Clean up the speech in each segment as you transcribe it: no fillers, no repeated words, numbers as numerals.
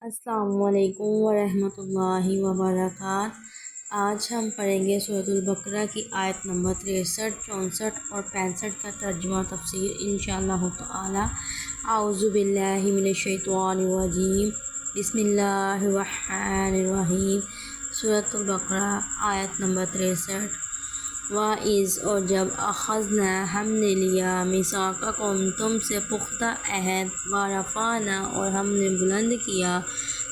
السلام علیکم ورحمۃ اللہ وبرکاتہ۔ آج ہم پڑھیں گے سورۃ البقرہ کی آیت نمبر 63، 64 اور 65 کا ترجمہ و تفسیر انشاءاللہ تعالی۔ اعوذ باللہ من الشیطان الرجیم، بسم اللہ الرحمن الرحیم۔ سورۃ البقرہ آیت نمبر 63۔ وَإِذْ اور جب اخذنا ہم نے لیا میثاقکم تم سے پختہ عہد، وَرَفَعْنَا اور ہم نے بلند کیا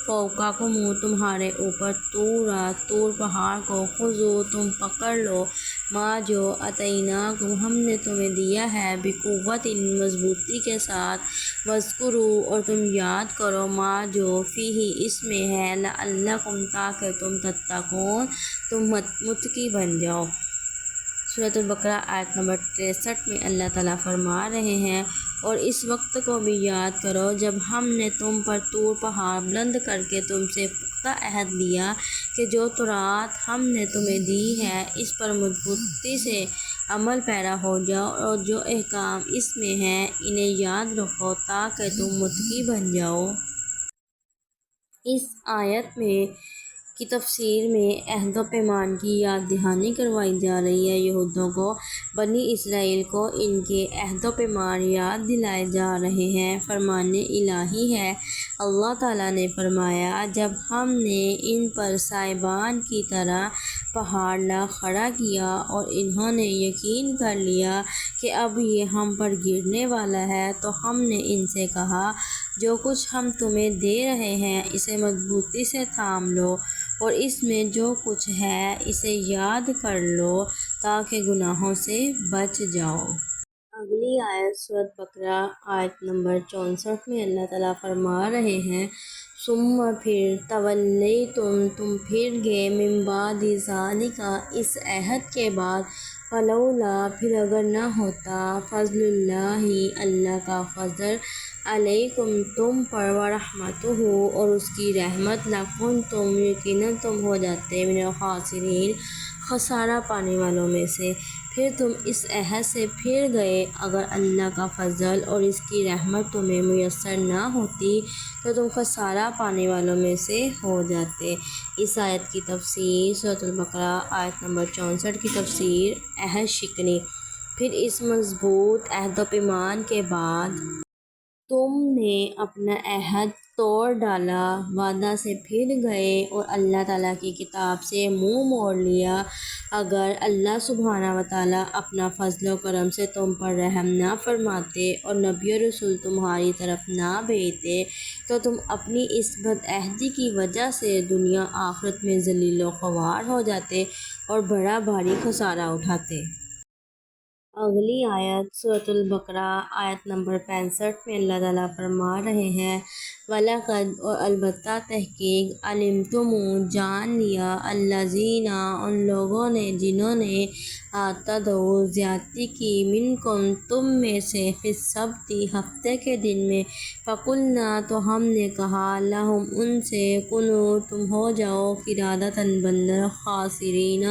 فوقکم تمہارے اوپر طور پہاڑ کو، خذوا تم پکڑ لو ما جو آتیناکم ہم نے تمہیں دیا ہے، بقوۃ مضبوطی کے ساتھ، واذکروا اور تم یاد کرو ما جو فیہ اس میں ہے، لعلکم تاکہ تم تتقون تم متقی بن جاؤ۔ سورۃ البقرہ آیت نمبر 63 میں اللہ تعالیٰ فرما رہے ہیں، اور اس وقت کو بھی یاد کرو جب ہم نے تم پر طور پہاڑ بلند کر کے تم سے پختہ عہد لیا کہ جو تورات ہم نے تمہیں دی ہے اس پر مضبوطی سے عمل پیرا ہو جاؤ، اور جو احکام اس میں ہیں انہیں یاد رکھو تاکہ تم متقی بن جاؤ۔ اس آیت کی تفسیر میں عہد و پیمان کی یاد دہانی کروائی جا رہی ہے۔ یہودیوں کو، بنی اسرائیل کو ان کے عہد و پیمان یاد دلائے جا رہے ہیں۔ فرمان الہی ہے، اللہ تعالیٰ نے فرمایا، جب ہم نے ان پر سائبان کی طرح پہاڑ لا کھڑا کیا اور انہوں نے یقین کر لیا کہ اب یہ ہم پر گرنے والا ہے، تو ہم نے ان سے کہا، جو کچھ ہم تمہیں دے رہے ہیں اسے مضبوطی سے تھام لو، اور اس میں جو کچھ ہے اسے یاد کر لو تاکہ گناہوں سے بچ جاؤ۔ اگلی آیت سورۃ بقرہ آیت نمبر 64 میں اللہ تعالیٰ فرما رہے ہیں، ثم پھر تولیتم تم پھر گئے، من بعد ذالک اس عہد کے بعد، فلولا پھر اگر نہ ہوتا، فضل اللہ اللہ کا فضل، علیکم تم پر، ورحمتہ اور اس کی رحمت، لکنتم یقیناً تم ہو جاتے، من الخاسرین خسارہ پانے والوں میں سے۔ پھر تم اس عہد سے پھر گئے، اگر اللہ کا فضل اور اس کی رحمت تمہیں میسر نہ ہوتی تو تم خسارہ پانے والوں میں سے ہو جاتے۔ اس آیت کی تفسیر، سورۃ البقرہ آیت نمبر 64 کی تفسیر، عہد شکنی۔ پھر اس مضبوط عہد و پیمان کے بعد تم نے اپنا عہد توڑ ڈالا، وعدہ سے پھر گئے اور اللہ تعالیٰ کی کتاب سے منہ موڑ لیا۔ اگر اللہ سبحانہ وتعالیٰ اپنا فضل و کرم سے تم پر رحم نہ فرماتے اور نبی و رسول تمہاری طرف نہ بھیجتے تو تم اپنی اس بد عہدی کی وجہ سے دنیا آخرت میں ذلیل و خوار ہو جاتے اور بڑا بھاری خسارہ اٹھاتے۔ اگلی آیت سورۃ البقرہ آیت نمبر 65 میں اللہ تعالیٰ فرما رہے ہیں، وَلَقَدْ اور البتہ تحقیق، عَلِمْتُمْ جان لیا، الَّذِينَ ان لوگوں نے جنہوں نے، اعتدوا زیادتی کی، منکم تم میں سے، فی السبت ہفتے کے دن میں، فَقُلْنَا تو ہم نے کہا، لَهُمْ ان سے، کونوا تم ہو جاؤ، قردۃ بندر، خاسرین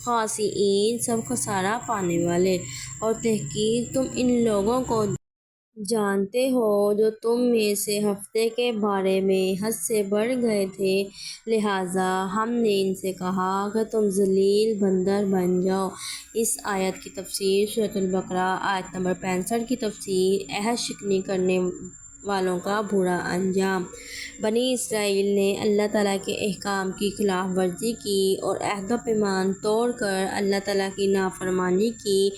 خاسئین سب خسارہ پانے والے، اور تحقیق تم ان لوگوں کو جانتے ہو جو تم میں سے ہفتے کے بارے میں حد سے بڑھ گئے تھے، لہٰذا ہم نے ان سے کہا کہ تم ذلیل بندر بن جاؤ۔ اس آیت کی تفسیر، سورۃ البقرہ آیت نمبر 65 کی تفسیر، عہد شکنی کرنے والوں کا برا انجام۔ بنی اسرائیل نے اللہ تعالیٰ کے احکام کی خلاف ورزی کی اور عہد و پیمان توڑ کر اللہ تعالیٰ کی نافرمانی کی۔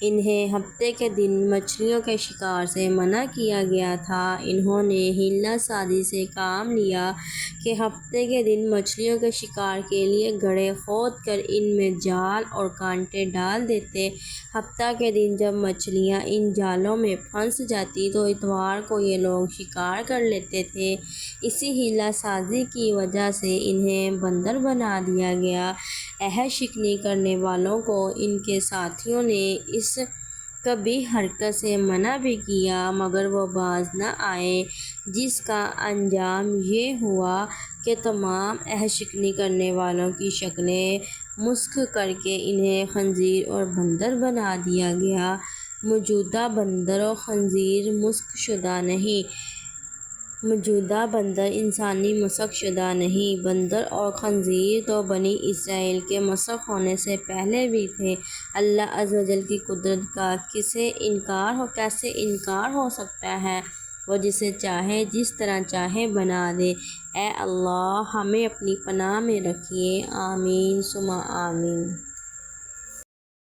انہیں ہفتے کے دن مچھلیوں کے شکار سے منع کیا گیا تھا۔ انہوں نے حیلہ سازی سے کام لیا کہ ہفتے کے دن مچھلیوں کے شکار کے لیے گڑھے کھود کر ان میں جال اور کانٹے ڈال دیتے۔ ہفتہ کے دن جب مچھلیاں ان جالوں میں پھنس جاتی تو اتوار کو یہ لوگ شکار کر لیتے تھے۔ اسی حیلہ سازی کی وجہ سے انہیں بندر بنا دیا گیا۔ عہد شکنی کرنے والوں کو ان کے ساتھیوں نے اس قبیح حرکت سے منع بھی کیا مگر وہ باز نہ آئے، جس کا انجام یہ ہوا کہ تمام عہد شکنی کرنے والوں کی شکلیں مسخ کر کے انہیں خنزیر اور بندر بنا دیا گیا۔ موجودہ بندر و خنزیر مسخ شدہ نہیں، موجودہ بندر انسانی مسخ شدہ نہیں، بندر اور خنزیر تو بنی اسرائیل کے مسخ ہونے سے پہلے بھی تھے۔ اللہ عز و جل کی قدرت کا کیسے انکار ہو سکتا ہے؟ وہ جسے چاہے جس طرح چاہے بنا دے۔ اے اللہ ہمیں اپنی پناہ میں رکھیے، آمین ثم آمین۔